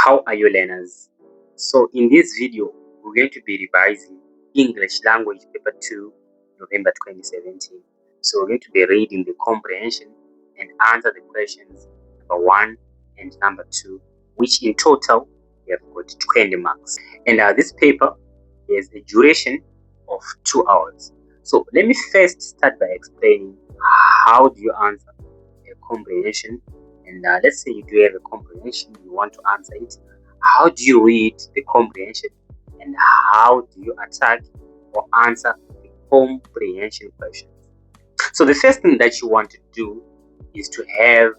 How are you, learners? So in this video we're going to be revising English Language Paper 2 November 2017. So we're going to be reading the comprehension and answer the questions number 1 and number 2, which in total we have got 20 marks. And this paper has a duration of 2 hours. So let me first start by explaining how do you answer a comprehension. And let's say you do have a comprehension, you want to answer it. How do you read the comprehension, and how do you attack or answer the comprehension questions? So the first thing that you want to do is to have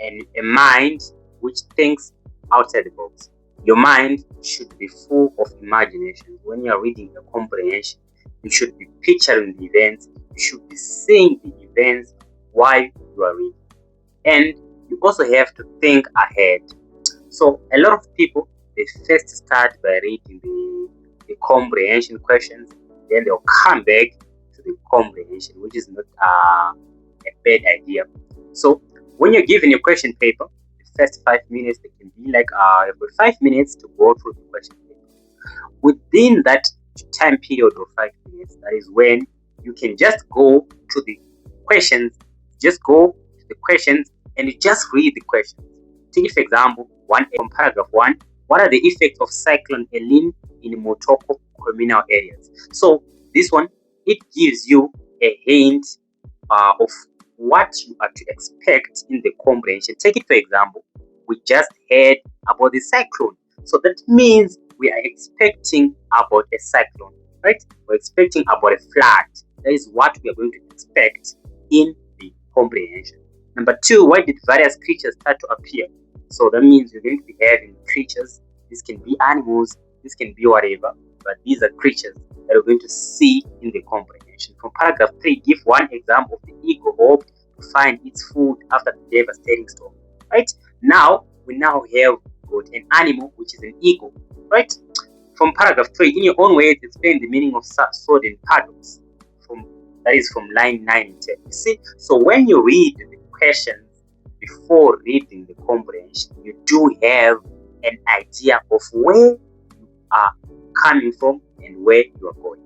a mind which thinks outside the box. Your mind should be full of imagination. When you are reading a comprehension, you should be picturing the events, you should be seeing the events while you are reading. And you also have to think ahead. So a lot of people, they first start by reading the comprehension questions, then they'll come back to the comprehension, which is not a bad idea. So when you're given your question paper, the first 5 minutes, they can be like 5 minutes to go through the question paper. Within that time period of 5 minutes, that is when you can just go to the questions, and you just read the questions. Take for example, from paragraph 1, what are the effects of Cyclone Elin in Motoko communal areas? So this one, it gives you a hint of what you are to expect in the comprehension. Take it for example, we just heard about the cyclone. So that means we are expecting about a cyclone, right? We're expecting about a flood. That is what we are going to expect in the comprehension. Number 2, why did various creatures start to appear? So that means you're going to be having creatures. This can be animals, this can be whatever, but these are creatures that we're going to see in the comprehension. From paragraph 3, give one example of the eagle hoped to find its food after the devastating storm. Right? Now, we have got an animal which is an eagle. Right? From paragraph 3, in your own words, explain the meaning of sword and paddles. That is from line 9 and 10. You see, so when you read the questions before reading the comprehension, you do have an idea of where you are coming from and where you are going.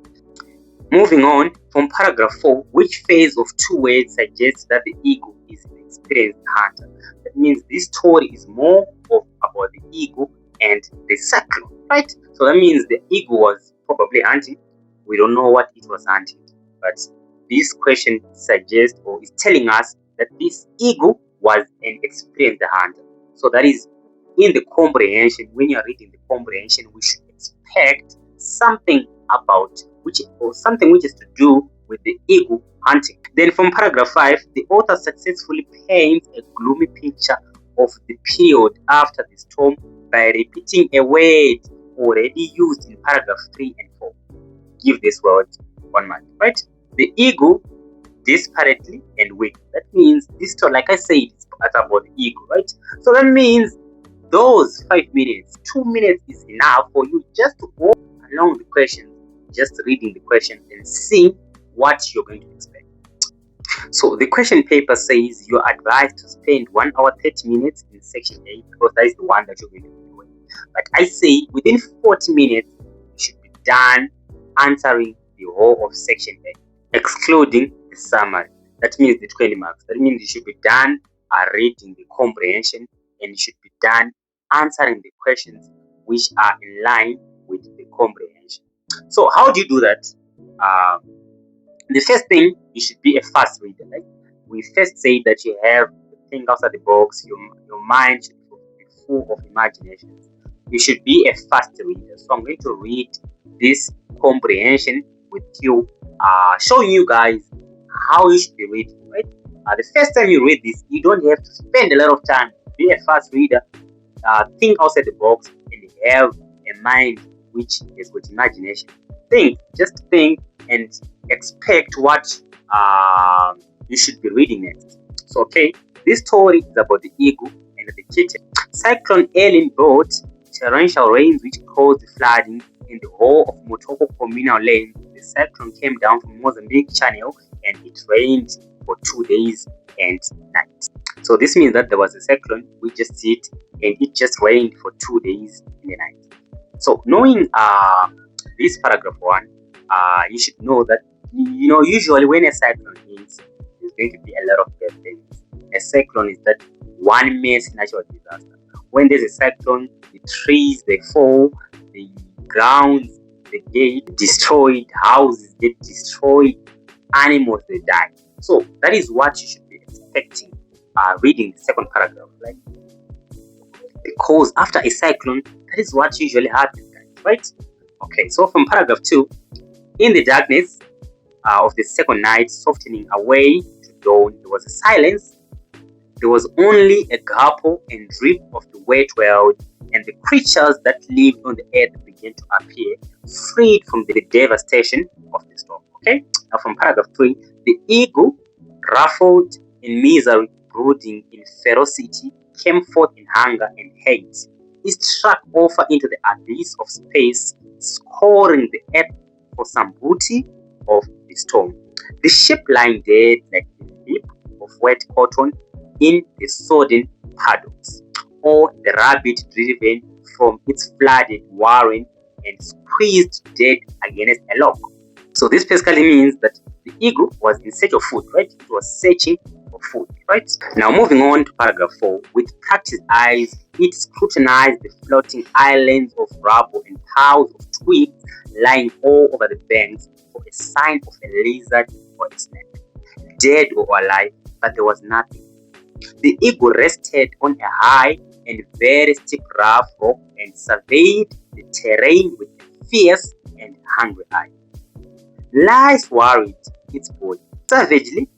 Moving on, from paragraph 4, which phase of 2 words suggests that the eagle is an experienced hunter? That means this story is more about the eagle and the cyclone, right? So that means the eagle was probably hunting. We don't know what it was hunting, but this question suggests or is telling us that this eagle was an experienced hunter. So that is in the comprehension. When you are reading the comprehension, we should expect something about something which is to do with the eagle hunting. Then from paragraph 5, the author successfully paints a gloomy picture of the period after the storm by repeating a word already used in paragraph 3 and 4. Give this word 1 month, right? The eagle desperately and weak. That means this story, like I said, it's about the eagle, right? So that means those 5 minutes, 2 minutes is enough for you just to go along the questions, just reading the questions and seeing what you're going to expect. So the question paper says you're advised to spend 1 hour 30 minutes in section 8 because that is the one that you're going to be doing. But I say within 40 minutes you should be done answering the whole of section 8, excluding the summary. That means the 20 marks. That means you should be done reading the comprehension, and you should be done answering the questions which are in line with the comprehension. So how do you do that? The first thing, you should be a fast reader. Like we first say that you have to think outside the box. Your mind should be full of imagination. You should be a fast reader. So I'm going to read this comprehension with you, showing you guys how you should be reading, right? The first time you read this, you don't have to spend a lot of time. Be a fast reader, think outside the box, and have a mind which is with imagination. Just think and expect what you should be reading next. So okay, this story is about the eagle and the kitten. Cyclone Elin brought torrential rains which caused flooding in the whole of Motoko communal land. The cyclone came down from Mozambique Channel and it rained for 2 days and nights. So this means that there was a cyclone which just hit and it just rained for 2 days in the night. So knowing this paragraph 1, you should know that usually when a cyclone hits, there's going to be a lot of bad things. A cyclone is that one mass natural disaster. When there's a cyclone, the trees they fall, the grounds they get destroyed, houses get destroyed, animals they die. So that is what you should be expecting reading the second paragraph, right? Because after a cyclone, that is what usually happens, right? Okay, so from paragraph 2, in the darkness of the second night, softening away to dawn, there was a silence. There was only a gurgle and drip of the wet world, and the creatures that lived on the earth began to appear, freed from the devastation of the storm. Okay, now from paragraph 3, the eagle, ruffled in misery, brooding in ferocity, came forth in hunger and hate. It struck over into the abyss of space, scoring the earth for some booty of the storm. The sheep lying dead like a heap of wet cotton in the sodden paddocks, or the rabbit driven from its flooded warren and squeezed dead against a log. So this basically means that the eagle was in search of food, right? It was searching for food, right? Now moving on to paragraph 4, with practiced eyes, it scrutinized the floating islands of rubble and piles of twigs lying all over the banks for a sign of a lizard or a snake, dead or alive, but there was nothing. The eagle rested on a high and very steep rough rock and surveyed the terrain with a fierce and hungry eye. Lice worried its body. Savagely,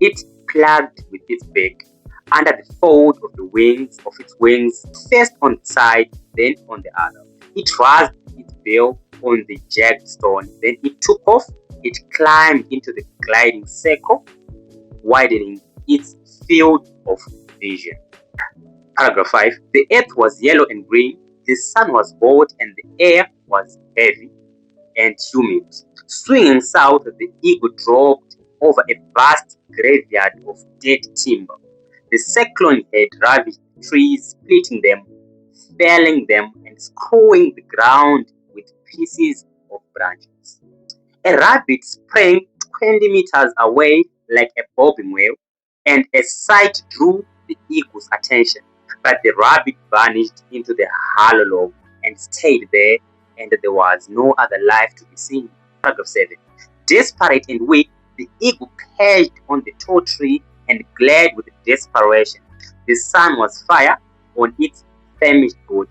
it plucked with its beak under the fold of the wings of its wings, first on the side, then on the other. It rasped its bill on the jagged stone, then it took off. It climbed into the gliding circle, widening its field of vision. Paragraph 5. The earth was yellow and green, the sun was hot, and the air was heavy and humid. Swinging south, the eagle dropped over a vast graveyard of dead timber. The cyclone had ravaged the trees, splitting them, felling them, and screwing the ground with pieces of branches. A rabbit sprang 20 meters away like a bobbing whale, and a sight drew the eagle's attention. But the rabbit vanished into the hollow log and stayed there, and there was no other life to be seen. Paragraph 7. Desperate and weak, the eagle perched on the tall tree and glared with desperation. The sun was fire on its famished body,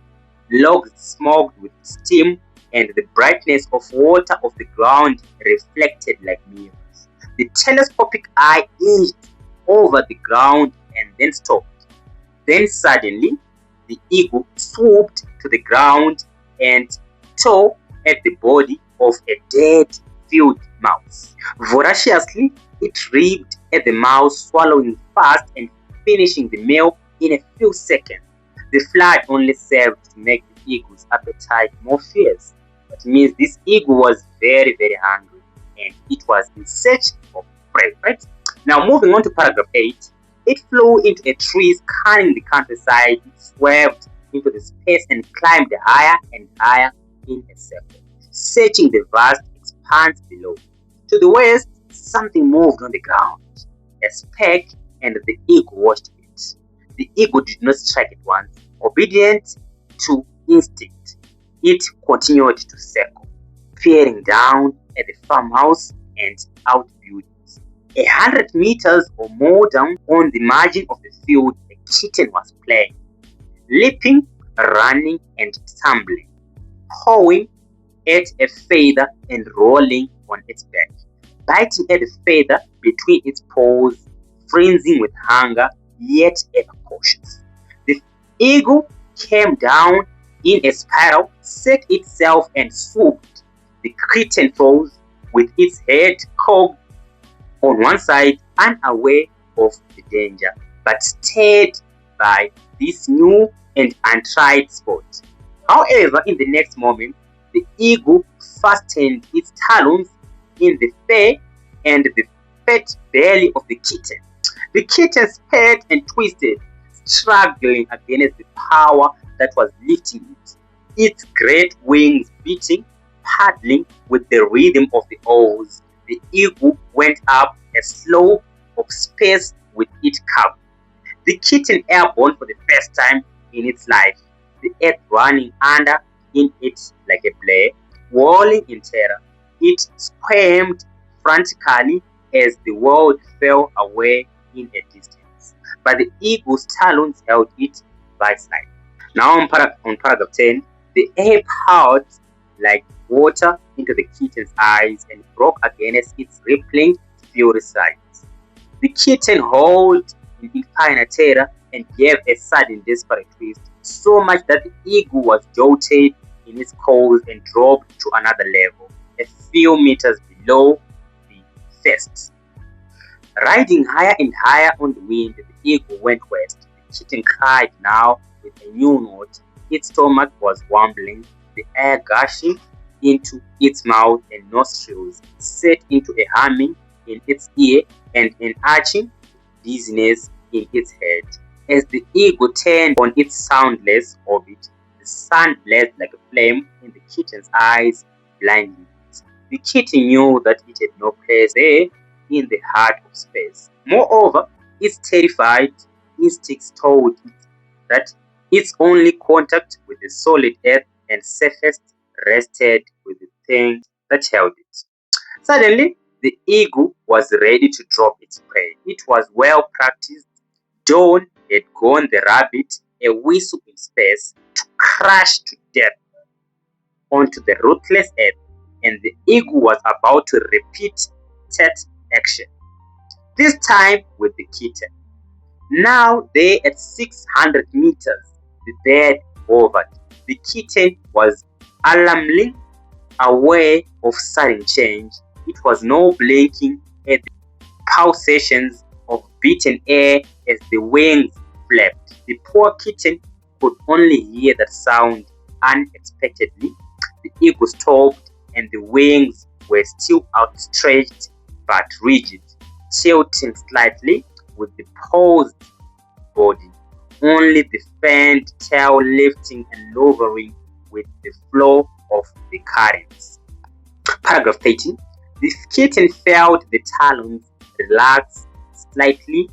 logs smoked with steam, and the brightness of water of the ground reflected like mirrors. The telescopic eye inched over the ground and then stopped. Then suddenly, the eagle swooped to the ground and tore at the body of a dead field mouse. Voraciously, it ripped at the mouse, swallowing fast and finishing the meal in a few seconds. The flood only served to make the eagle's appetite more fierce. That means this eagle was very, very hungry and it was in search of prey, right? Now moving on to paragraph 8, it flew into a tree, scanning the countryside. It swerved into the space and climbed higher and higher in a circle, searching the vast expanse below. To the west, something moved on the ground, a speck, and the eagle watched it. The eagle did not strike at once. Obedient to instinct, it continued to circle, peering down at the farmhouse and outbuildings. 100 meters or more down on the margin of the field, a kitten was playing, leaping, running, and tumbling, pawing at a feather and rolling on its back, biting at the feather between its paws, freezing with hunger, yet ever cautious. The eagle came down in a spiral, set itself and swooped. The kitten froze with its head cocked on one side, unaware of the danger, but stirred by this new and untried sport. However, in the next moment, the eagle fastened its talons in the fur and the fat belly of the kitten. The kitten spat and twisted, struggling against the power that was lifting it. Its great wings beating, paddling with the rhythm of the oars, the eagle went up a slope of space with it covered. The kitten airborne for the first time in its life, the earth running under in it like a blade, whirling in terror. It squirmed frantically as the world fell away in a distance. But the eagle's talons held it vice-like. Now on paragraph 10, the air poured like water into the kitten's eyes and broke against its rippling, furious sides. The kitten howled in infinite terror and gave a sudden desperate twist, so much that the eagle was jolted in its course and dropped to another level, a few meters below the first. Riding higher and higher on the wind, the eagle went west. The kitten cried now with a new note. Its stomach was rumbling, the air gushing into its mouth and nostrils set into a humming in its ear and an arching dizziness in its head. As the eagle turned on its soundless orbit, the sun blazed like a flame in the kitten's eyes, blinding it. The kitten knew that it had no place there in the heart of space. Moreover, its terrified instincts told it that its only contact with the solid earth and surface rested with the thing that held it. Suddenly, the eagle was ready to drop its prey. It was well practiced. Dawn had gone the rabbit a whistle in space to crash to death onto the ruthless earth, and the eagle was about to repeat that action, this time with the kitten. Now there at 600 meters, the bird hovered. The kitten was alarmingly aware of sudden change. It was no blinking at the pulsations of beaten air as the wings flapped. The poor kitten could only hear that sound unexpectedly. The eagle stopped and the wings were still outstretched but rigid, tilting slightly with the paused body, only the fanned tail lifting and lowering with the flow of the currents. Paragraph 13. The kitten felt the talons relax slightly,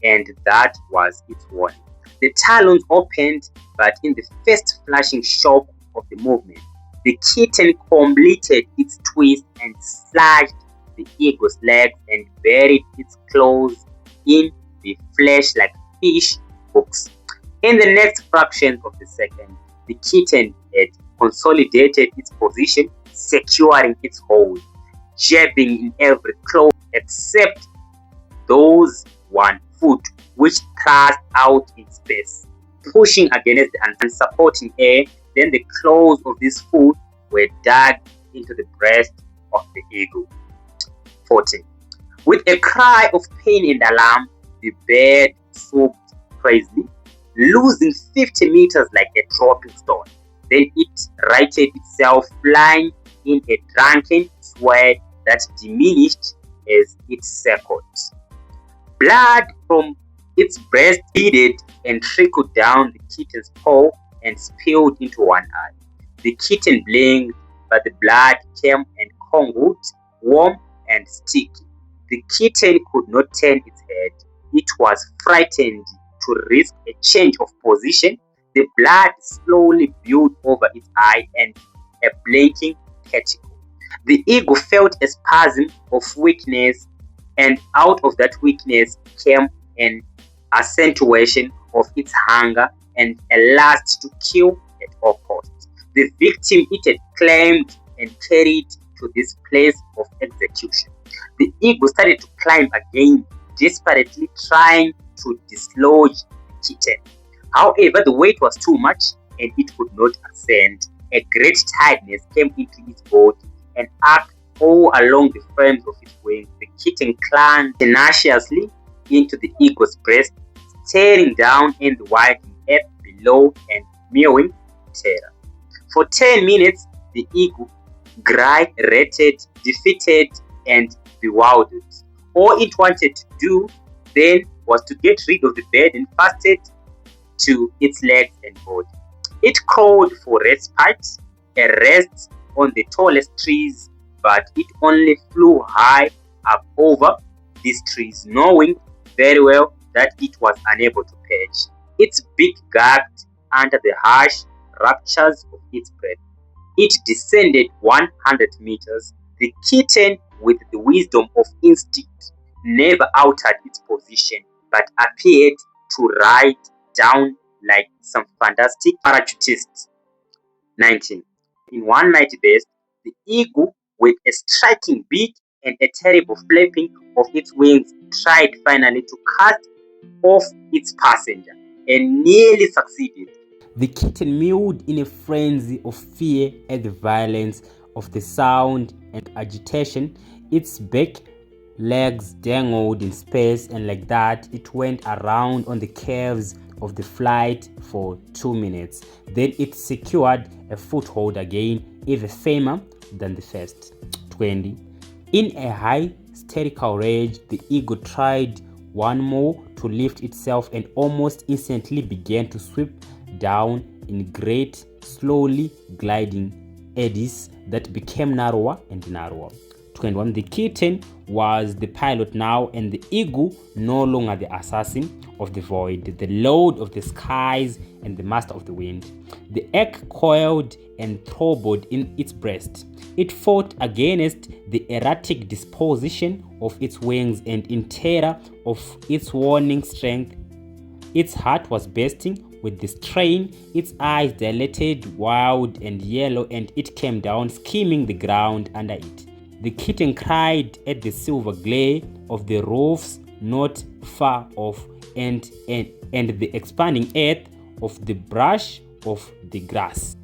and that was its warning. The talons opened, but in the first flashing shock of the movement, the kitten completed its twist and slashed the eagle's legs and buried its claws in the flesh like fish hooks. In the next fraction of the second, the kitten had consolidated its position, securing its hold, jabbing in every claw except those one foot which thrust out in space, pushing against the unsupporting air. Then the claws of this foot were dug into the breast of the eagle. 14. With a cry of pain and alarm, the bird sobbed crazily, losing 50 meters like a dropping stone. Then it righted itself, flying in a drunken sweat that diminished as it circled. Blood from its breast beaded and trickled down the kitten's paw and spilled into one eye. The kitten blinked, but the blood came and congealed, warm and sticky. The kitten could not turn its head. It was frightened to risk a change of position. The blood slowly built over its eye and a blinking pupil. The eagle felt a spasm of weakness, and out of that weakness came an accentuation of its hunger and a lust to kill at all costs. The victim it had claimed and carried to this place of execution. The eagle started to climb again, desperately trying to dislodge the kitten. However, the weight was too much and it could not ascend. A great tiredness came into its body and arced all along the frames of its wings. The kitten clung tenaciously into the eagle's breast, staring down in the widening earth below and mewing terror. For 10 minutes, the eagle gyrated, defeated, and bewildered. All it wanted to do then was to get rid of the burden fastened to its legs and body. It crawled for respite, a rest on the tallest trees, but it only flew high up over these trees, knowing very well that it was unable to perch. Its beak gagged under the harsh raptures of its breath. It descended 100 meters. The kitten, with the wisdom of instinct, never altered its position, but appeared to ride down like some fantastic parachutist. 19. In one mighty burst, the eagle, with a striking beak and a terrible flapping of its wings, tried finally to cast off its passenger, and nearly succeeded. The kitten mewed in a frenzy of fear at the violence of the sound and agitation. Its back legs dangled in space, and like that it went around on the curves of the flight for 2 minutes. Then it secured a foothold again, even firmer than the first. 20. In a high hysterical rage, the eagle tried one more to lift itself and almost instantly began to sweep down in great, slowly gliding eddies that became narrower and narrower. 21. The kitten was the pilot now, and the eagle no longer the assassin of the void, the lord of the skies and the master of the wind. The egg coiled and throbbed in its breast. It fought against the erratic disposition of its wings, and in terror of its warning strength, its heart was bursting with the strain. Its eyes dilated, wild and yellow, and it came down, skimming the ground under it. The kitten cried at the silver glare of the roofs not far off, and the expanding earth of the brush of the grass.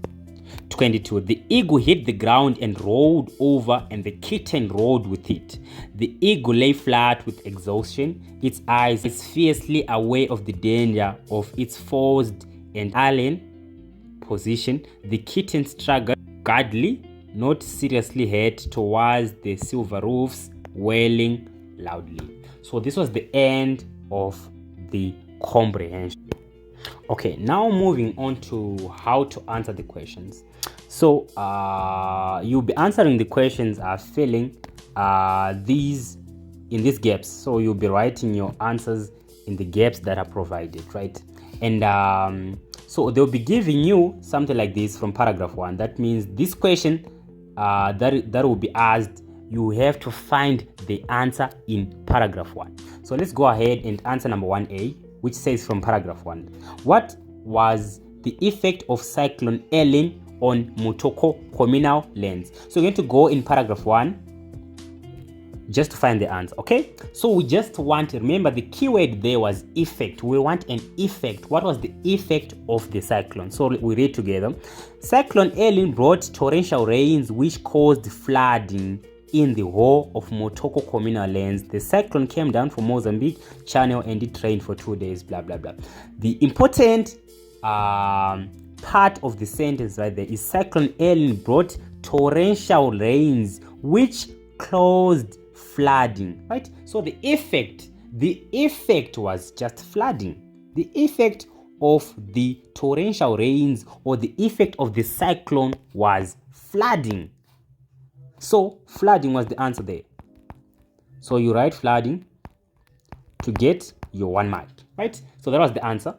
22. The eagle hit the ground and rolled over, and the kitten rolled with it. The eagle lay flat with exhaustion, its eyes fiercely aware of the danger of its forced and alien position. The kitten struggled guardedly, not seriously hurt, towards the silver roofs, wailing loudly. So this was the end of the comprehension. Okay, now moving on to how to answer the questions. So you'll be answering the questions filling these gaps. So you'll be writing your answers in the gaps that are provided, right? And so they'll be giving you something like this from paragraph 1. That means this question that will be asked, you have to find the answer in paragraph 1. So let's go ahead and answer number 1A, which says from paragraph 1, what was the effect of Cyclone Ellen on Mutoko communal lands? So you're going to go in paragraph 1 just to find the answer. Okay, so we just want to remember the keyword there was effect. We want an effect. What was the effect of the cyclone? So we read together. Cyclone Ellen brought torrential rains which caused flooding in the whole of Mutoko communal lands. The cyclone came down from Mozambique Channel and it rained for 2 days, blah blah blah. The important part of the sentence right there is Cyclone Ellen brought torrential rains which caused flooding, right? So the effect was just flooding. The effect of the torrential rains or the effect of the cyclone was flooding. So flooding was the answer there. So you write flooding to get your 1 mark, right? So that was the answer,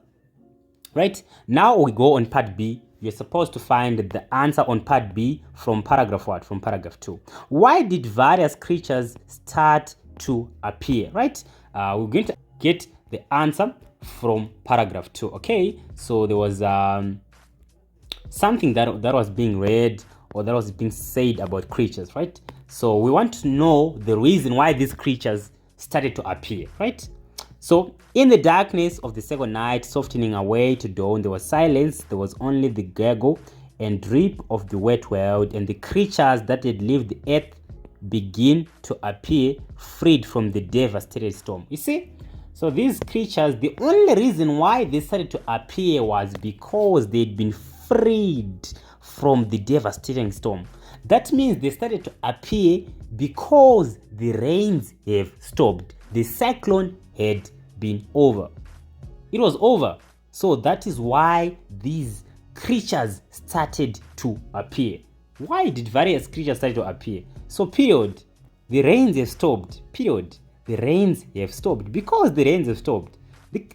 right? Now we go on part B. You're supposed to find the answer on part B from paragraph what? From paragraph 2. Why did various creatures start to appear, right? We're going to get the answer from paragraph 2, okay? So there was something that was being read or that was being said about creatures, right? So we want to know the reason why these creatures started to appear, right? So in the darkness of the second night, softening away to dawn, there was silence. There was only the gurgle and drip of the wet world, and the creatures that had lived the earth begin to appear, freed from the devastated storm. You see? So these creatures, the only reason why they started to appear was because they'd been freed from the devastating storm. That means they started to appear because the rains have stopped. The cyclone had been over. It was over. So that is why these creatures started to appear. Why did various creatures start to appear? So period, the rains have stopped. Period, the rains have stopped. Because the rains have stopped,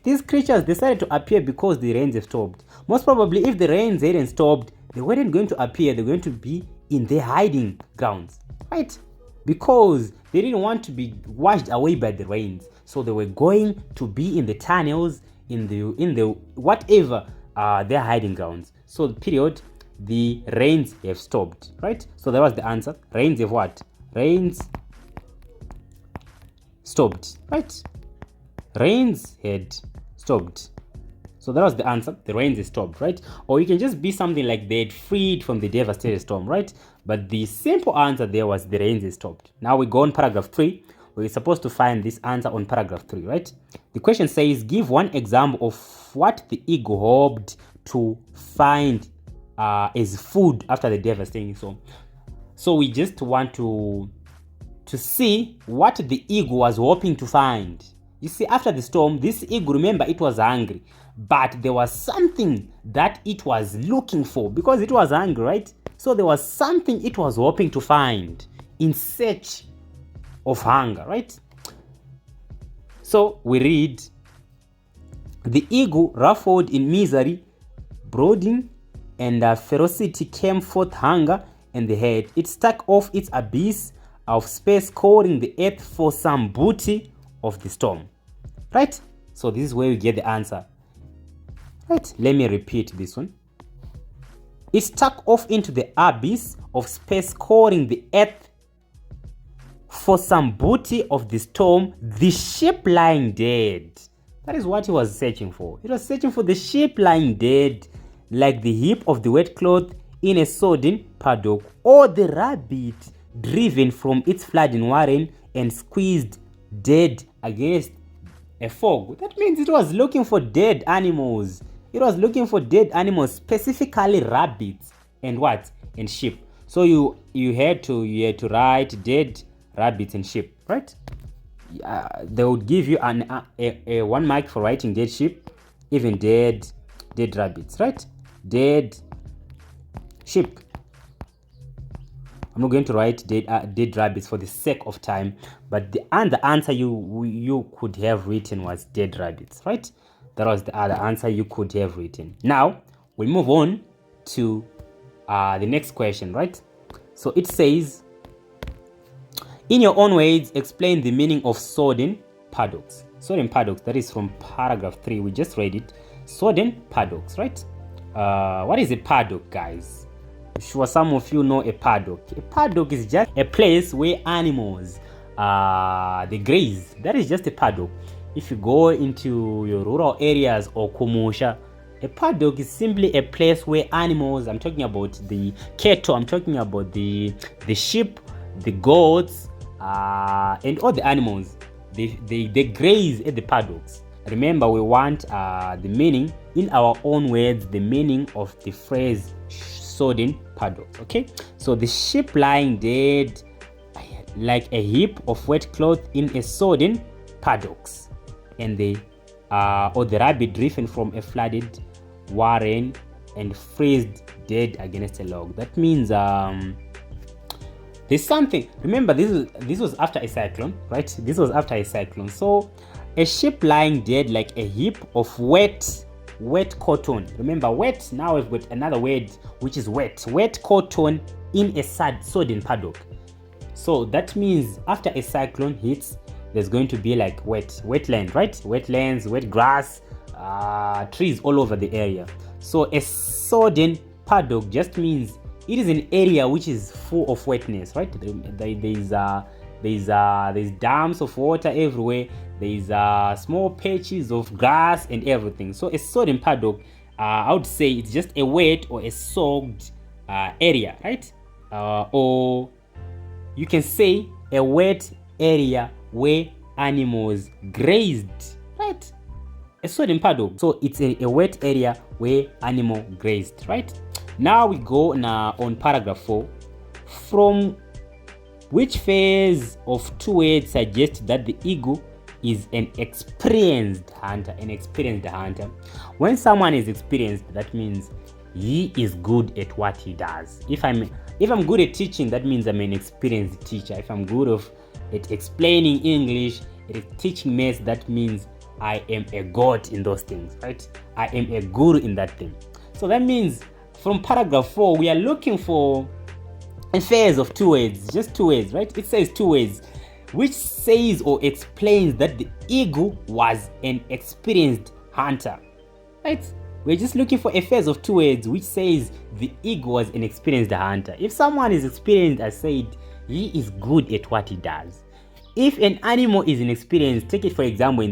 these creatures decided to appear because the rains have stopped. Most probably, if the rains hadn't stopped, they weren't going to appear. They're going to be in their hiding grounds, right? Because they didn't want to be washed away by the rains, so they were going to be in the tunnels, in the whatever their hiding grounds. So period, the rains have stopped, right? So that was the answer. Rains have what? Rains stopped, right? Rains had stopped. So that was the answer. The rains had stopped, right? Or you can just be something like they had freed from the devastated storm, right? But the simple answer there was the rains had stopped. Now we go on paragraph 3. We're supposed to find this answer on paragraph 3, right? The question says, give one example of what the eagle hoped to find as food after the devastating storm. So we just want to see what the eagle was hoping to find. You see, after the storm, this eagle, remember, it was hungry, but there was something that it was looking for because it was hungry, right? So there was something it was hoping to find in search of hunger, right? So we read, the eagle, ruffled in misery, brooding, and ferocity came forth hunger and the head. It struck off its abyss of space, scouring the earth for some booty of the storm, right? So this is where we get the answer, right? Let me repeat this one. It struck off into the abyss of space, scouring the earth for some booty of the storm, the ship lying dead. That is what he was searching for. It was searching for the ship lying dead, like the heap of the wet cloth in a sodden paddock, or the rabbit driven from its flooding warren and squeezed dead against a fog. That means it was looking for dead animals. It was looking for dead animals, specifically rabbits and what? And sheep. So you had to write dead rabbits and sheep, right? They would give you a 1 mark for writing dead sheep, even dead rabbits, right? Dead sheep. I'm not going to write dead rabbits for the sake of time, but the answer you could have written was dead rabbits, right? That was the other answer you could have written. Now we move on to the next question, right? So it says, in your own words, explain the meaning of sodden paddocks. Sodden paddocks, that is from paragraph 3. We just read it. Sodden paddocks, right? What is a paddock, guys? I'm sure some of you know a paddock. A paddock is just a place where animals they graze. That is just a paddock. If you go into your rural areas or Kumusha, a paddock is simply a place where animals, I'm talking about the cattle, I'm talking about the sheep, the goats, and all the animals, they graze at the paddocks. Remember, we want the meaning in our own words, the meaning of the phrase sodden paddock. Okay, so the sheep lying dead like a heap of wet cloth in a sodden paddocks, and or the rabbit driven from a flooded warren and freezed dead against a log. That means there's something. Remember, this was after a cyclone, right? This was after a cyclone. So a sheep lying dead like a heap of wet cotton. Remember, wet. Now we've got another word which is wet cotton in a sodden paddock. So that means after a cyclone hits, there's going to be like wetland, right? Wetlands, wet grass, trees all over the area. So a sodden paddock just means it is an area which is full of wetness, right? There's dams of water everywhere. There's small patches of grass and everything. So a sodden paddock, I would say it's just a wet or a soaked area, right? Or you can say a wet area where animals grazed, right? A sodden paddock. So it's a wet area where animal grazed, right? Now we go on paragraph 4. From which phase of two words suggests that the eagle is an experienced hunter. When someone is experienced, that means he is good at what he does. If I'm good at teaching, that means I'm an experienced teacher. If I'm good at explaining English, at teaching maths, that means I am a god in those things, right? I am a guru in that thing. So that means from paragraph 4, we are looking for a phrase of 2 words, just 2 words, right? It says 2 words, which says or explains that the eagle was an experienced hunter, right? We're just looking for a phrase of 2 words which says the eagle was an experienced hunter. If someone is experienced, I said he is good at what he does. If an animal is inexperienced, take it for example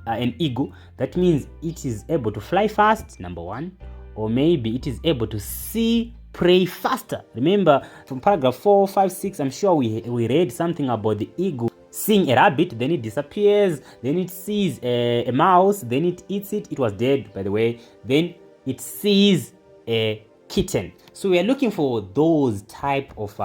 an eagle, that means it is able to fly fast, number 1, or maybe it is able to see prey faster. Remember from paragraph 4, 5, 6, I'm sure we read something about the eagle seeing a rabbit, then it disappears, then it sees a mouse, then it eats it. It was dead, by the way. Then it sees a kitten. So we are looking for those type of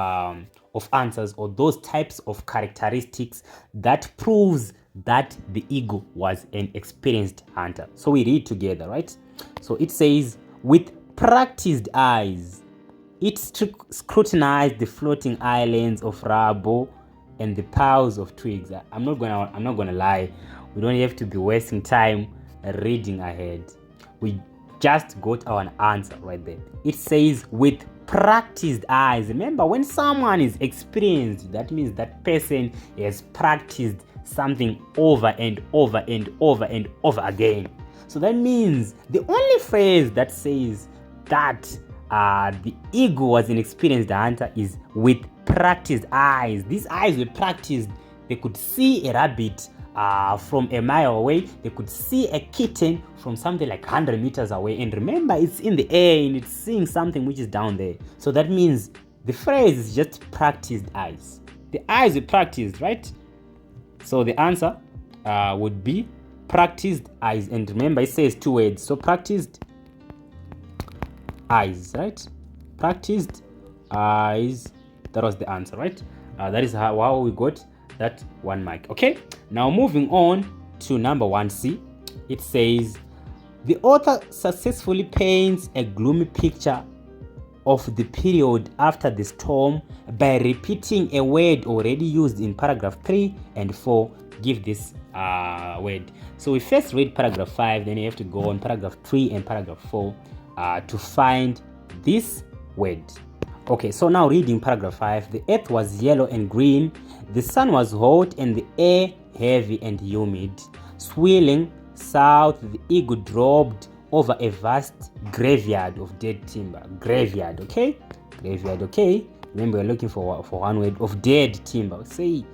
answers, or those types of characteristics that proves that the eagle was an experienced hunter. So we read together, right? So it says, with practiced eyes, it scrutinized the floating islands of rubble and the piles of twigs. I'm not gonna lie, we don't have to be wasting time reading ahead. We just got our answer right there. It says with practiced eyes. Remember, when someone is experienced, that means that person has practiced something over and over and over and over again. So that means the only phrase that says that the eagle was an experienced hunter is with practiced eyes. These eyes were practiced. They could see a rabbit from a mile away. They could see a kitten from something like 100 meters away. And remember, it's in the air and it's seeing something which is down there. So that means the phrase is just practiced eyes. The eyes were practiced, right? So the answer would be practiced eyes. And remember, it says 2 words. So practiced eyes, right? Practiced eyes. That was the answer, right? That is how we got that 1 mark. Okay, now moving on to number 1C. It says the author successfully paints a gloomy picture of the period after the storm by repeating a word already used in paragraph 3 and 4. Give this word. So we first read paragraph 5, then you have to go on paragraph 3 and paragraph 4 to find this word. Okay, so now reading paragraph 5. The earth was yellow and green, the sun was hot and the air heavy and humid. Swirling south, the eagle dropped over a vast graveyard of dead timber. Graveyard, okay? Graveyard, okay? Remember, we're looking for 1 word of dead timber. Say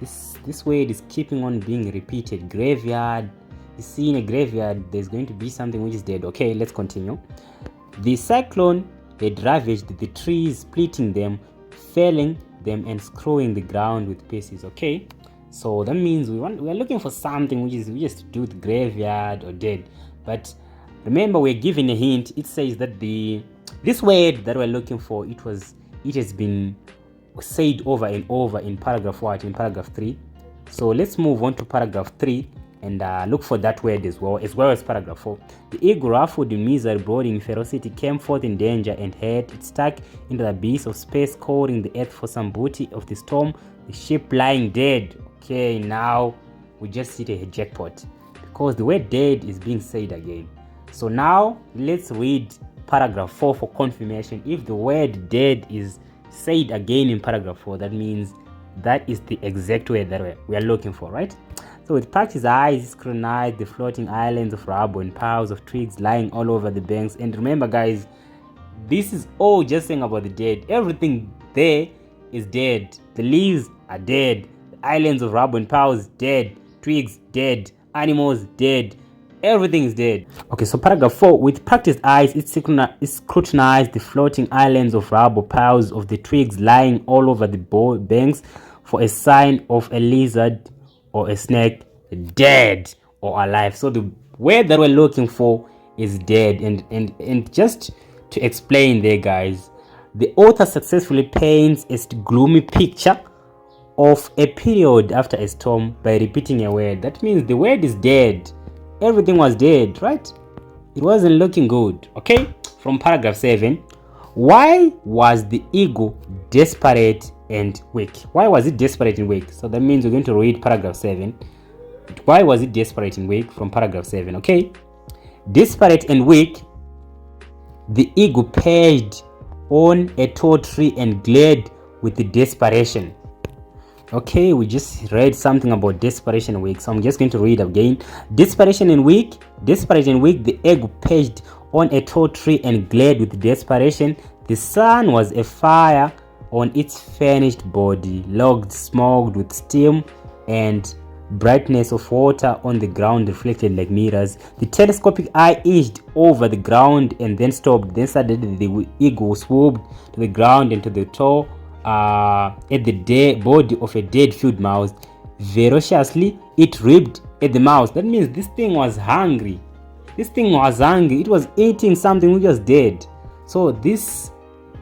this word is keeping on being repeated. Graveyard. You see, in a graveyard, there's going to be something which is dead. Okay, let's continue. The cyclone had ravaged the trees, splitting them, felling them, and screwing the ground with pieces. Okay, so that means we are looking for something which is just to do with graveyard or dead. But remember, we're given a hint. It says that this word that we're looking for, it has been said over and over in paragraph 3. So let's move on to paragraph 3 and look for that word as well as paragraph 4. The eagle, ruffled in misery, brooding in ferocity, came forth in danger and had it stuck into the abyss of space, scouring the earth for some booty of the storm, the ship lying dead. Okay, now we just hit a jackpot because the word dead is being said again. So now let's read paragraph 4 for confirmation. If the word dead is said again in paragraph 4, that means that is the exact word that we are looking for, right? So with practiced eyes, scrutinized the floating islands of rubble and piles of twigs lying all over the banks. And remember, guys, this is all just saying about the dead. Everything there is dead. The leaves are dead. The islands of rubble and piles dead. Twigs dead. Animals dead. Everything is dead. Okay, so paragraph 4. With practiced eyes, it scrutinized the floating islands of rubble, piles of the twigs lying all over the banks for a sign of a lizard or a snake, dead or alive. So the word that we're looking for is dead. And just to explain there, guys, the author successfully paints a gloomy picture of a period after a storm by repeating a word. That means the word is dead. Everything was dead, right? It wasn't looking good. Okay, from paragraph 7. Why was the eagle desperate and weak? Why was it desperate and weak? So that means we're going to read paragraph 7. Why was it desperate and weak from paragraph 7? Okay, desperate and weak, the eagle perched on a tall tree and glared with desperation. Okay, we just read something about desperation and weak, so I'm just going to read again. Desperate and weak, the eagle perched on a tall tree and glared with desperation. The sun was a fire on its furnished body, logs smoked with steam, and brightness of water on the ground reflected like mirrors. The telescopic eye edged over the ground and then stopped. Then suddenly the eagle swooped to the ground and to the toe at the body of a dead field mouse. Ferociously, it ripped at the mouse. That means this thing was hungry. It was eating something which was dead. So the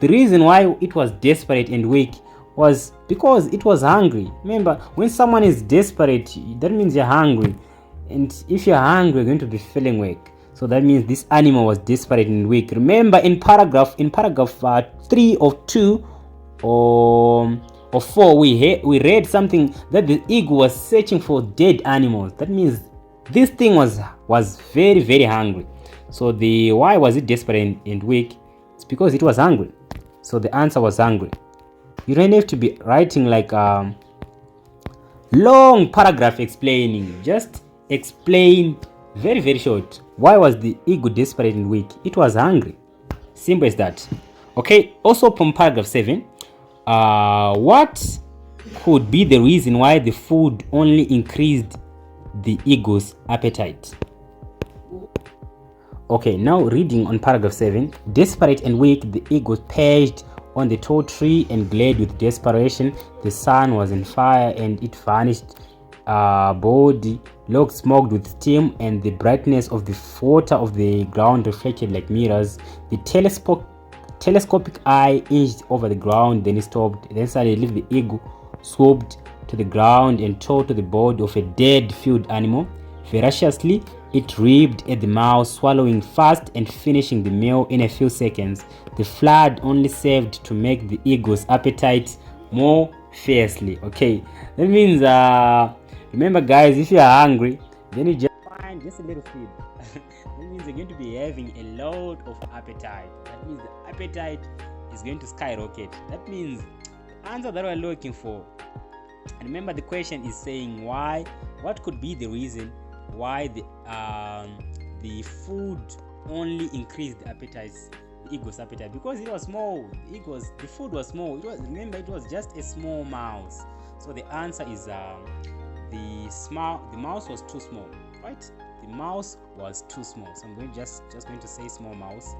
reason why it was desperate and weak was because it was hungry. Remember, when someone is desperate, that means you're hungry. And if you're hungry, you're going to be feeling weak. So that means this animal was desperate and weak. Remember, in paragraph 3 of 2 or 4, we read something that the eagle was searching for dead animals. That means this thing was very, very hungry. So why was it desperate and weak? It's because it was hungry. So the answer was hungry. You don't have to be writing like a long paragraph explaining. Just explain very, very short. Why was the eagle desperate and weak? It was hungry. Simple as that. Okay, also from paragraph 7, what could be the reason why the food only increased the eagle's appetite? Okay, now reading on paragraph 7. Desperate and weak, the eagle perched on the tall tree and glared with desperation. The sun was on fire and it vanished body looked smoked with steam, and the brightness of the water of the ground reflected like mirrors. The telescopic eye edged over the ground, then it stopped. Then suddenly the eagle swooped to the ground and tore to the body of a dead field animal. Ferociously, it ripped at the mouse, swallowing fast and finishing the meal in a few seconds. The flood only served to make the eagle's appetite more fiercely. Okay, that means remember guys, if you are hungry, then you just find just a little food. That means you're going to be having a lot of appetite. That means the appetite is going to skyrocket. That means the answer that we're looking for. And remember, the question is saying what could be the reason why the food only increased the eagle's appetite? Because it was small. The food was small. It was just a small mouse. So the answer is the mouse was too small, right? The mouse was too small. So I'm going just going to say small mouse,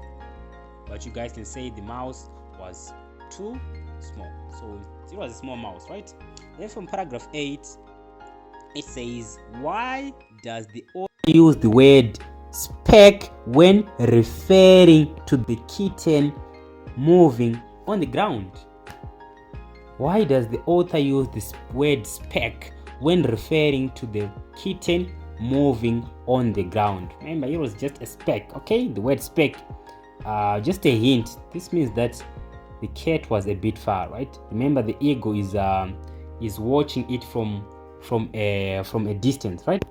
but you guys can say the mouse was too small. So it was a small mouse, right? Then from paragraph 8, it says, why does the author use the word speck when referring to the kitten moving on the ground? Why does the author use this word speck when referring to the kitten moving on the ground? Remember, it was just a speck. Okay, the word speck, just a hint. This means that the cat was a bit far, right? Remember, the eagle is watching it from a distance, right?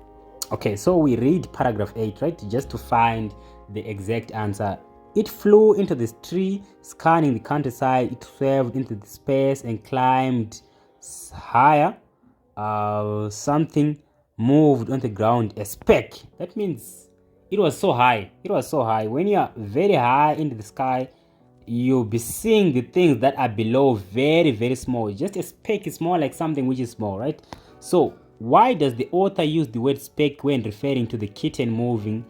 Okay, so we read paragraph 8, right, just to find the exact answer. It flew into the tree, scanning the countryside. It swerved into the space and climbed higher. Something moved on the ground, a speck. That means it was so high. When you are very high into the sky, you'll be seeing the things that are below very, very small. Just a speck is more like something which is small, right? So why does the author use the word speck when referring to the kitten moving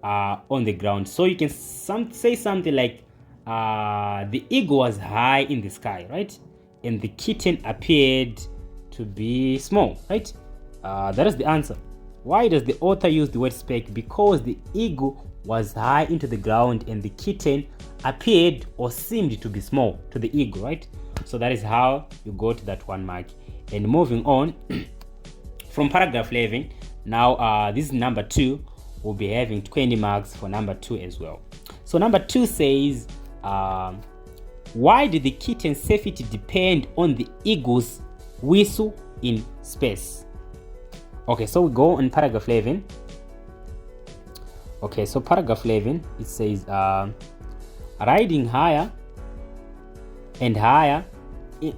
on the ground? So you can say something like the eagle was high in the sky, right? And the kitten appeared to be small, right? That is the answer. Why does the author use the word speck? Because the eagle was high into the ground and the kitten appeared or seemed to be small to the eagle, right? So that is how you got that 1 mark. And moving on from paragraph 11, now this is number 2. We'll be having 20 marks for number 2 as well. So number 2 says, why did the kitten's safety depend on the eagle's whistle in space? Okay, so we go on paragraph 11. Okay, so paragraph 11, it says, riding higher and higher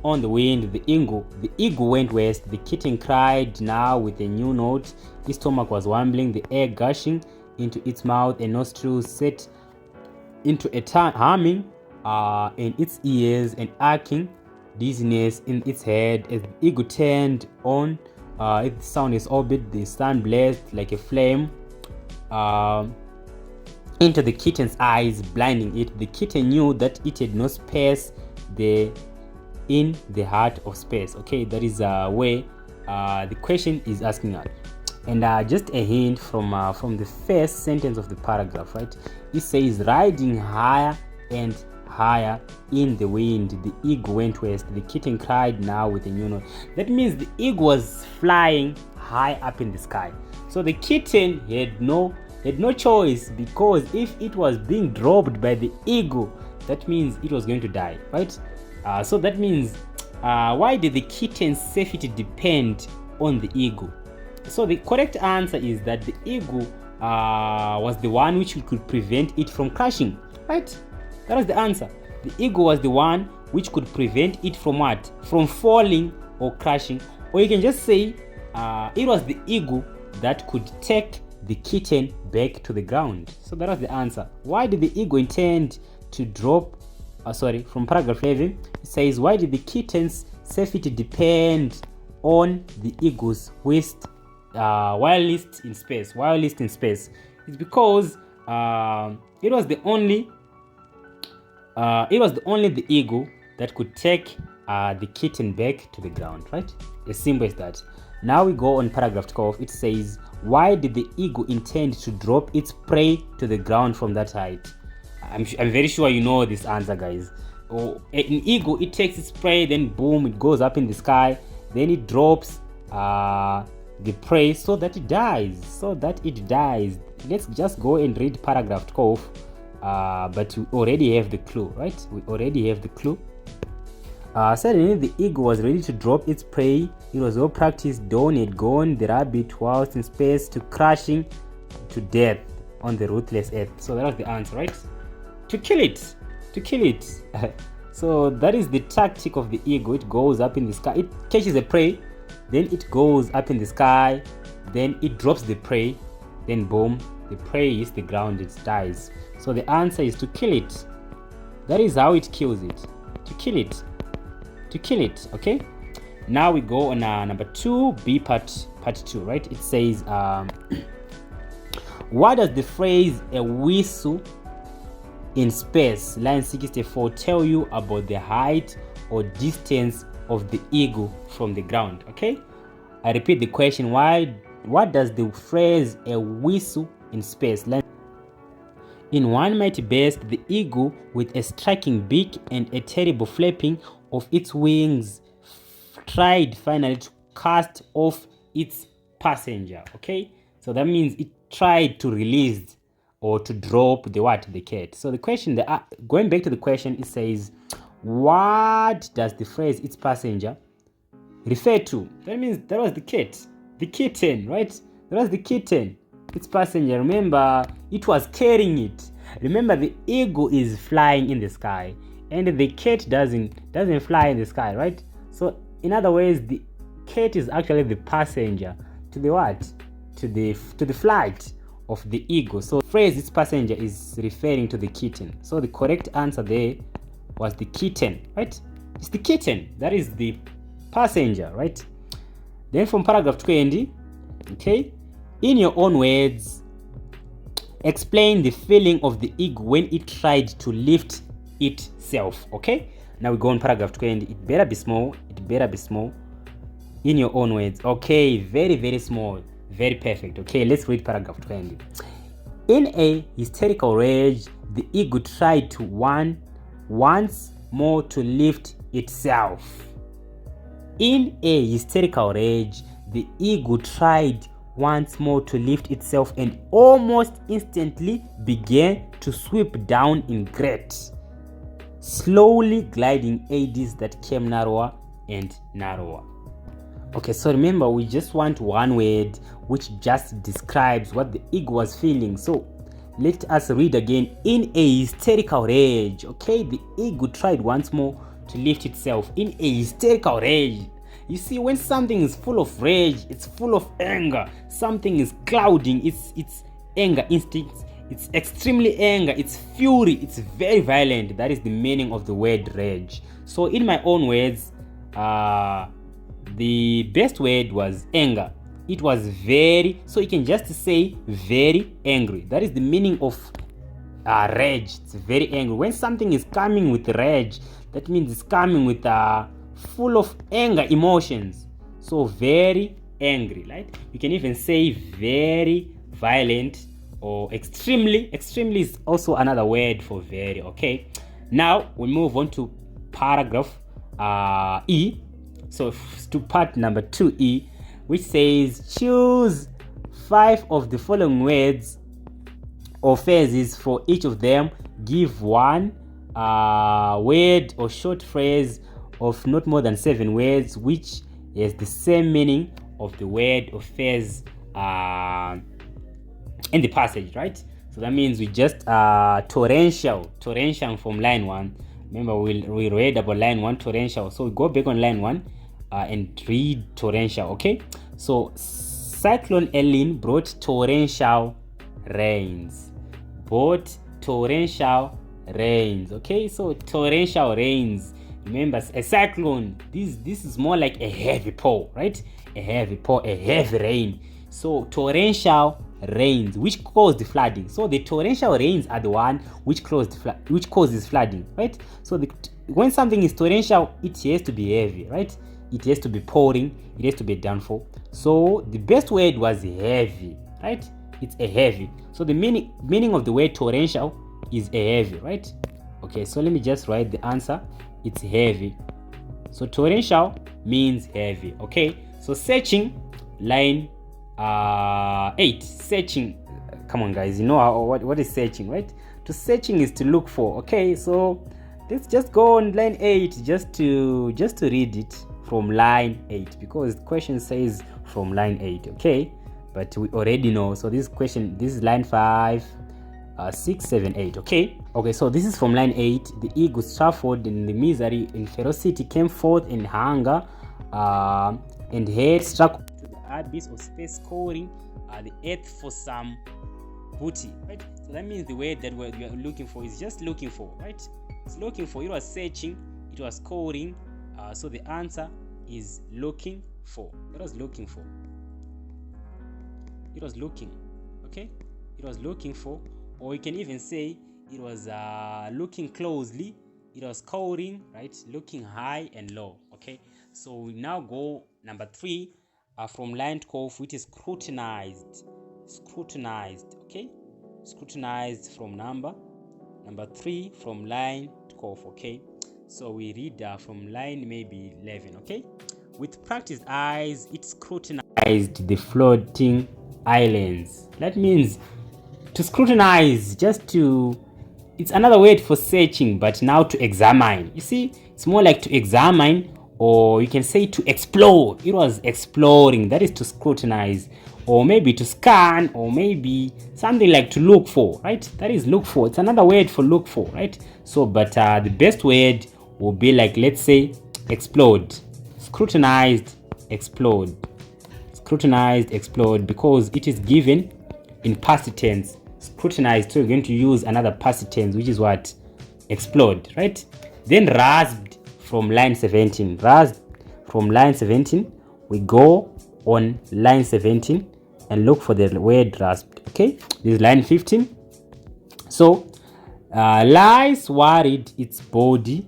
on the wind, the eagle went west. The kitten cried now with a new note. His stomach was rumbling, the air gushing into its mouth, and nostrils set into a humming in its ears, and arcing dizziness in its head. As the eagle turned on its sound its orbit, the sun blazed like a flame into the kitten's eyes, blinding it. The kitten knew that it had no space in the heart of space. Okay, that is where the question is asking us. And just a hint from the first sentence of the paragraph, right? It says, riding higher and higher in the wind, the eagle went west. The kitten cried now with a new note. That means the eagle was flying high up in the sky. So the kitten had no choice, because if it was being dropped by the eagle, that means it was going to die, right? So that means, why did the kitten's safety depend on the eagle? So the correct answer is that the eagle was the one which could prevent it from crashing, right? That was the answer. The eagle was the one which could prevent it from what? From falling or crashing. Or you can just say it was the eagle that could take the kitten back to the ground. So that was the answer. Why did the eagle intend to drop? From paragraph 11, it says, why did the kitten's safety depend on the eagle's wireless in space? It's because it was the only the eagle that could take the kitten back to the ground, right? As simple as that. Now we go on paragraph 12. It says, why did the eagle intend to drop its prey to the ground from that height? I'm very sure you know this answer, guys. An eagle, it takes its prey, then boom, it goes up in the sky, then it drops the prey so that it dies. Let's just go and read paragraph 12. But we already have the clue, right? Suddenly the eagle was ready to drop its prey. It was well practiced. Dawn had gone. The rabbit whilst in space to crashing to death on the ruthless earth. So that was the answer, right? To kill it. So that is the tactic of the eagle. It goes up in the sky, it catches the prey, then it goes up in the sky, then it drops the prey, then boom, the prey hits the ground, it dies. So the answer is to kill it. That is how it kills it. To kill it. Okay, now we go on number 2b, part 2, right? It says, what does the phrase a whistle in space, line 64, tell you about the height or distance of the eagle from the ground? Okay, I repeat the question. What does the phrase a whistle in space, in one mighty burst, the eagle with a striking beak and a terrible flapping of its wings tried finally to cast off its passenger. Okay, so that means it tried to release or to drop the cat. So the question, going back to the question, it says, what does the phrase its passenger refer to? That means that was the kitten, right? That was the kitten, its passenger. Remember, it was carrying it. Remember, the eagle is flying in the sky and the cat doesn't fly in the sky, right? So in other words, the cat is actually the passenger to the flight of the eagle. So the phrase its passenger is referring to the kitten. So the correct answer there was the kitten, right? It's the kitten that is the passenger, right? Then from paragraph 20, okay, in your own words, explain the feeling of the eagle when it tried to lift itself. Okay, now we go on paragraph 20. It better be small. In your own words. Okay, very, very small. Very perfect. Okay, let's read paragraph 20. In a hysterical rage, the eagle tried to once more to lift itself. In a hysterical rage, the eagle tried once more to lift itself and almost instantly began to sweep down in great, slowly gliding eddies that came narrower and narrower. Okay, so remember, we just want one word which just describes what the eagle was feeling. So let us read again. In a hysterical rage. Okay, the eagle tried once more to lift itself. In a hysterical rage. You see, when something is full of rage, it's full of anger. Something is clouding its anger instincts. It's extremely anger. It's fury. It's very violent. That is the meaning of the word rage. So in my own words, the best word was anger. It was very, so you can just say very angry. That is the meaning of rage. It's very angry. When something is coming with rage, that means it's coming with full of anger emotions. So very angry, right? You can even say very violent or extremely. Extremely is also another word for very. Okay, now we move on to paragraph E. So to part number 2E, which says choose 5 of the following words or phrases. For each of them, give one word or short phrase of not more than 7 words which has the same meaning of the word or phrase in the passage, right? So that means we just torrential from line 1. Remember, we read about line 1, torrential. So we go back on line 1 and read torrential. Okay, so Cyclone Elin brought torrential rains. Okay, so torrential rains. Remember, a cyclone, this is more like a heavy pour, right? A heavy rain. So torrential rains which cause the flooding. So the torrential rains are the one which causes flooding, right? So when something is torrential, it has to be heavy, right? It has to be pouring, it has to be a downfall. So the best word was heavy, right? It's a heavy. So the meaning of the word torrential is a heavy, right? Okay, so let me just write the answer. It's heavy. So torrential means heavy. Okay, so searching, line 8. Searching, come on guys, you know what is searching, right? To searching is to look for. Okay, so let's just go on line 8 just to read it from line 8, because the question says from line 8. Okay, but we already know. So this is line 5, 6, 7, 8. Okay, so this is from line 8. The eagle suffered in the misery and ferocity, came forth in hunger and head struck to the abyss of space, scoring the earth for some booty, right? So that means the word that we are looking for is just looking for, right? It's looking for. It was searching, it was scoring. So the answer is looking for. It was looking for. It was looking. Okay, it was looking for. Or you can even say it was looking closely. It was scoring, right? Looking high and low. Okay, so we now go number 3 from line 12, which is scrutinized. Okay, scrutinized from number 3 from line 12. Okay, so we read from line maybe 11. Okay, with practiced eyes, it scrutinized the floating islands. That means to scrutinize, it's another word for searching, but now to examine. You see, it's more like to examine, or you can say to explore. It was exploring. That is to scrutinize, or maybe to scan, or maybe something like to look for, right? That is look for. It's another word for look for, right? So, but the best word will be like, let's say, explode. Scrutinized, explode. Scrutinized, explode, because it is given in past tense. Scrutinized, so we're going to use another past tense, which is what? Explode, right? Then rasped from line 17. Rasped from line 17. We go on line 17 and look for the word rasped. Okay, this is line 15. So lice worried its body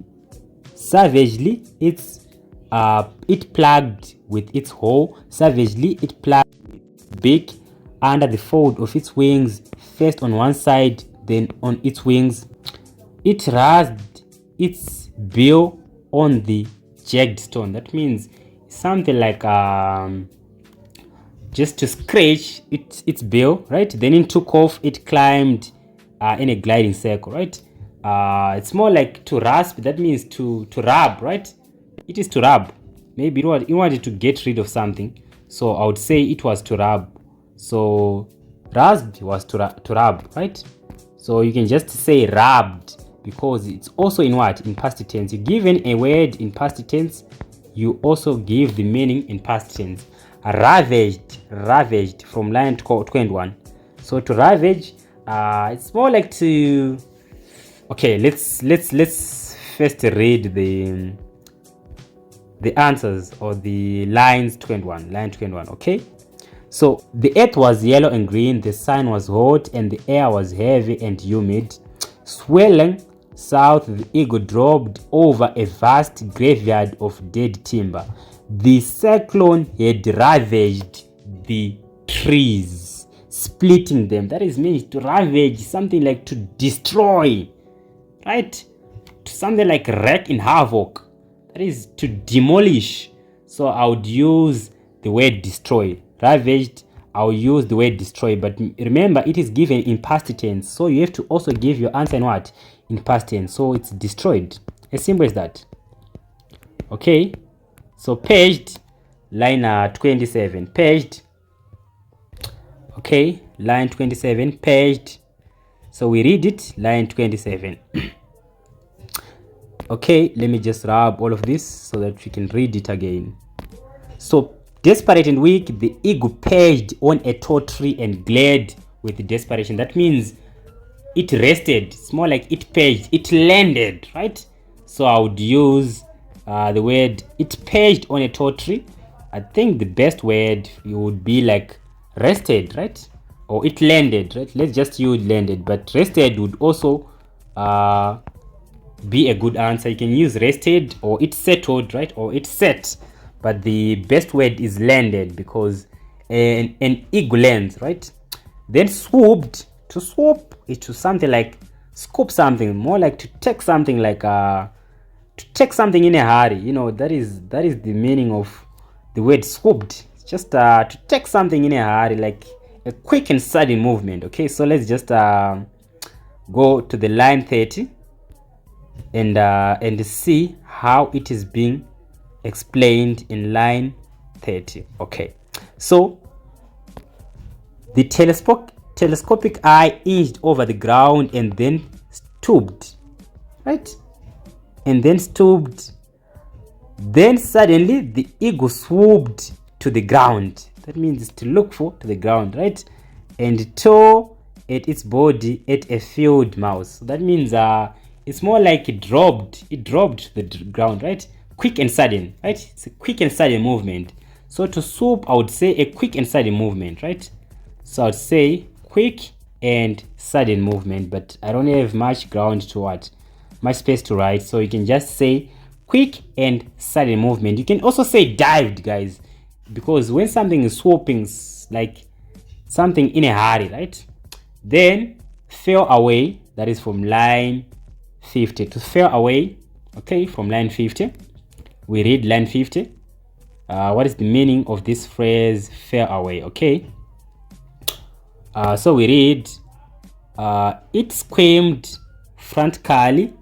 savagely. It plugged with its hoe. Savagely it plugged its beak under the fold of its wings, first on one side, then on its wings. It rasped its bill on the jagged stone. That means something like just to scratch its bill, right? Then it took off, it climbed in a gliding circle, right? It's more like to rasp. That means to rub, right? It is to rub. Maybe it wanted to get rid of something, so I would say it was to rub. So rasped was to rub, right? So you can just say rubbed because it's also in what? In past tense. You given a word in past tense, you also give the meaning in past tense. Ravaged from line 21. So to ravage, it's more like to. Okay, let's first read the answers or the line 21. Okay, so the earth was yellow and green, the sun was hot, and the air was heavy and humid. Swelling south, the eagle dropped over a vast graveyard of dead timber. The cyclone had ravaged the trees, splitting them. That is means to ravage, something like to destroy, right? Something like wreck in havoc. That is to demolish. So I would use the word destroy. Ravaged, I'll use the word destroy. But remember, it is given in past tense. So you have to also give your answer in what? In past tense. So it's destroyed. As simple as that. Okay. So paged, line 27. Paged. Okay. Line 27. Paged. So we read it. Line 27. Okay, let me just rub all of this so that we can read it again. So, desperate and weak, the eagle perched on a tall tree and glared with desperation. That means it rested. It's more like it perched. It landed, right? So I would use the word it perched on a tall tree. I think the best word would be like rested, right? Or it landed, right? Let's just use landed, but rested would also be a good answer. You can use rested or it settled, right? Or it set, but the best word is landed because an eagle lands, right? Then swooped. To swoop is to something like scoop something, more like to take something like to take something in a hurry. You know, that is the meaning of the word swooped. It's just to take something in a hurry, like a quick and sudden movement. Okay, so let's just go to the line 30 and see how it is being explained in line 30. Okay, so the telescopic eye inched over the ground and then stooped, right? And then stooped. Then suddenly the eagle swooped to the ground. That means to look for to the ground, right? And tore at its body at a field mouse. So that means it's more like it dropped to the ground, right? Quick and sudden, right? It's a quick and sudden movement. So to swoop, I would say a quick and sudden movement, right? So I would say quick and sudden movement, but I don't have much ground to what, much space to write, so you can just say quick and sudden movement. You can also say dived, guys, because when something is swooping, like something in a hurry, right? Then fell away, that is from line 50. To fell away, okay, from line 50, we read line 50. What is the meaning of this phrase fell away? Okay, so we read it screamed frantically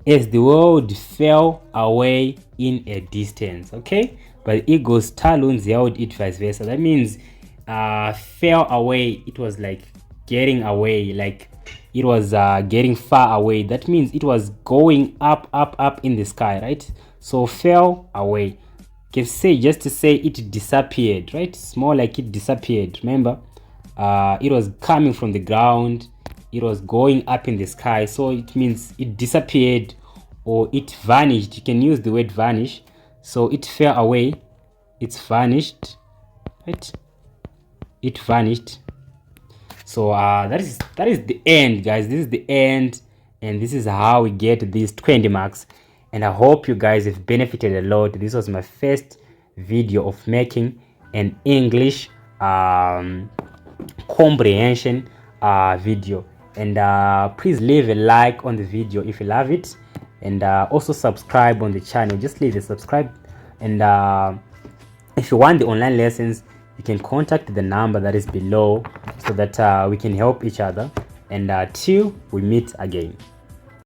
as the world fell away in a distance. Okay, but the eagle's talons held it vice versa. That means fell away, it was like getting away, like it was getting far away. That means it was going up in the sky, right? So fell away. You can say, just to say it disappeared, right? It's more like it disappeared. Remember, it was coming from the ground, it was going up in the sky, so it means it disappeared or it vanished. You can use the word vanish. So it fell away, it's vanished, right? It vanished. So that is the end, guys. This is the end, and this is how we get these 20 marks. And I hope you guys have benefited a lot. This was my first video of making an English comprehension video. And please leave a like on the video if you love it, and also subscribe on the channel. Just leave a subscribe, and if you want the online lessons, you can contact the number that is below so that we can help each other, and till we meet again.